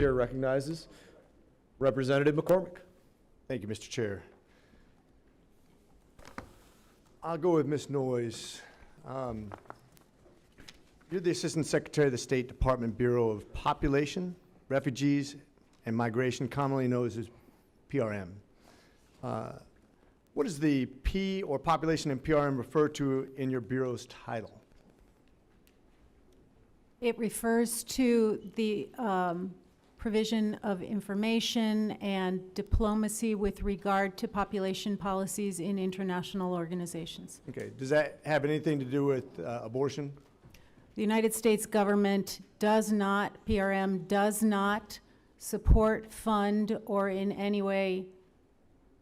Chair recognizes Representative McCormick. Thank you, Mr. Chair. I'll go with Ms. Noyes. You're the Assistant Secretary of the State Department Bureau of Population, Refugees, and Migration, commonly known as PRM. What does the P or population and PRM refer to in your Bureau's title? It refers to the provision of information and diplomacy with regard to population policies in international organizations. Okay, does that have anything to do with abortion? The United States government does not, PRM does not support, fund, or in any way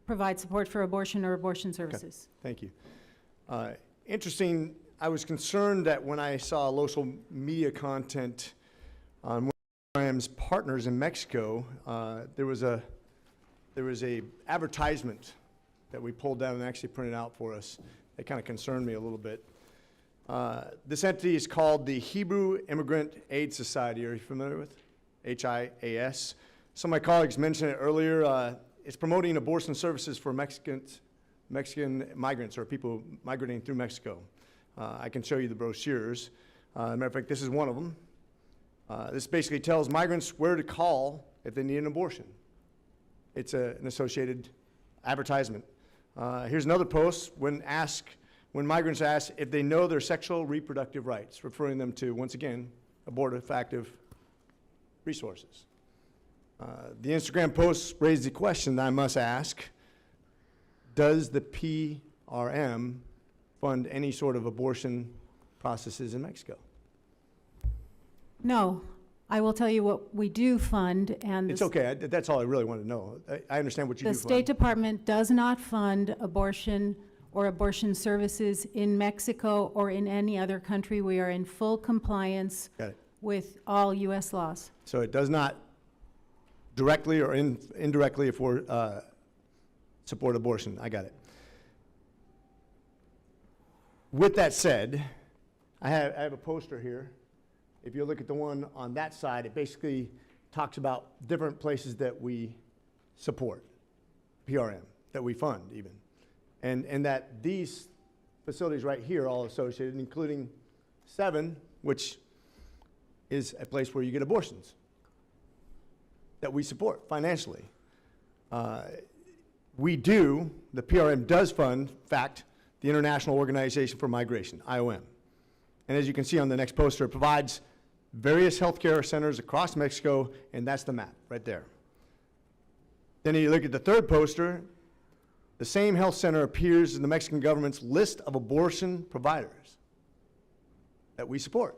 provide support for abortion or abortion services. Okay. Thank you. Interesting, I was concerned that when I saw local media content on one of PRM's partners in Mexico, there was a advertisement that we pulled down and actually printed out for us. That kind of concerned me a little bit. This entity is called the Hebrew Immigrant Aid Society. Are you familiar with it? HIAS. Some of my colleagues mentioned it earlier. It's promoting abortion services for Mexican migrants or people migrating through Mexico. I can show you the brochures. As a matter of fact, this is one of them. This basically tells migrants where to call if they need an abortion. It's an associated advertisement. Here's another post when migrants ask if they know their sexual reproductive rights, referring them to, once again, abortive resources. The Instagram posts raise the question that I must ask: does the PRM fund any sort of abortion processes in Mexico? No, I will tell you what we do fund, and it's okay. That's all I really want to know. I understand what you do. The State Department does not fund abortion or abortion services in Mexico or in any other country. We are in full compliance with all U.S. laws. So it does not directly or indirectly support abortion. I got it. With that said, I have a poster here. If you look at the one on that side, it basically talks about different places that we support, PRM, that we fund even. And that these facilities right here are all associated, including 7, which is a place where you get abortions, that we support financially. The PRM does fund, in fact, the International Organization for Migration, IOM. And as you can see on the next poster, it provides various healthcare centers across Mexico, and that's the map right there. Then you look at the third poster, the same health center appears in the Mexican government's list of abortion providers that we support.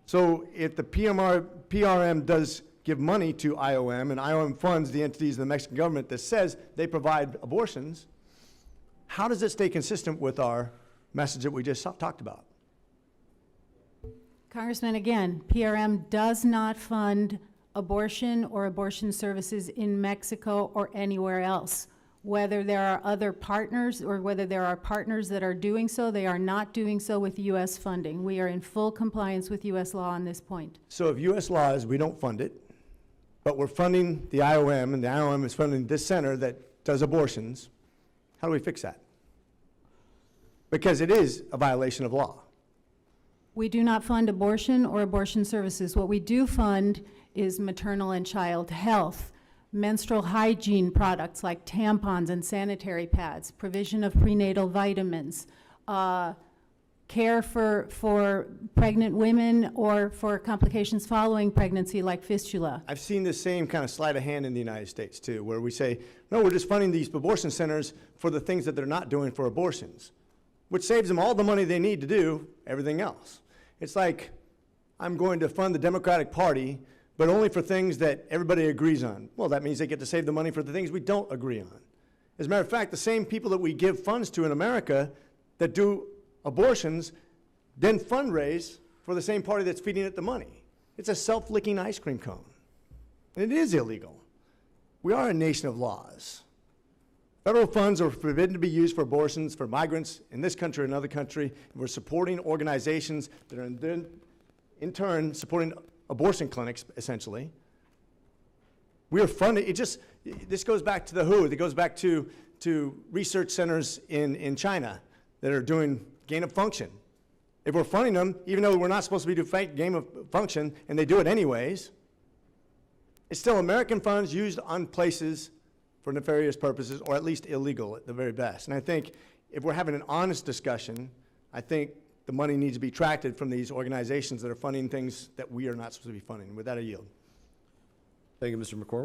So if the PRM does give money to IOM, and IOM funds the entities of the Mexican government that says they provide abortions, how does it stay consistent with our message that we just talked about? Congressman, again, PRM does not fund abortion or abortion services in Mexico or anywhere else. Whether there are other partners or whether there are partners that are doing so, they are not doing so with U.S. funding. We are in full compliance with U.S. law on this point. So if U.S. law is we don't fund it, but we're funding the IOM, and the IOM is funding this center that does abortions, how do we fix that? Because it is a violation of law. We do not fund abortion or abortion services. What we do fund is maternal and child health, menstrual hygiene products like tampons and sanitary pads, provision of prenatal vitamins, care for pregnant women or for complications following pregnancy like fistula. I've seen the same kind of sleight of hand in the United States too, where we say, no, we're just funding these abortion centers for the things that they're not doing for abortions, which saves them all the money they need to do everything else. It's like, I'm going to fund the Democratic Party, but only for things that everybody agrees on. Well, that means they get to save the money for the things we don't agree on. As a matter of fact, the same people that we give funds to in America that do abortions then fundraise for the same party that's feeding it the money. It's a self-licking ice cream cone. And it is illegal. We are a nation of laws. Federal funds are forbidden to be used for abortions for migrants in this country or another country. And we're supporting organizations that are in turn supporting abortion clinics, essentially, We are funding, this goes back to the WHO, it goes back to research centers in China that are doing gain of function. If we're funding them, even though we're not supposed to be doing gain of function, and they do it anyways, it's still American funds used on places for nefarious purposes, or at least illegal at the very best. And I think if we're having an honest discussion, I think the money needs to be tracked from these organizations that are funding things that we are not supposed to be funding. With that, I yield. Thank you, Mr. McCormick.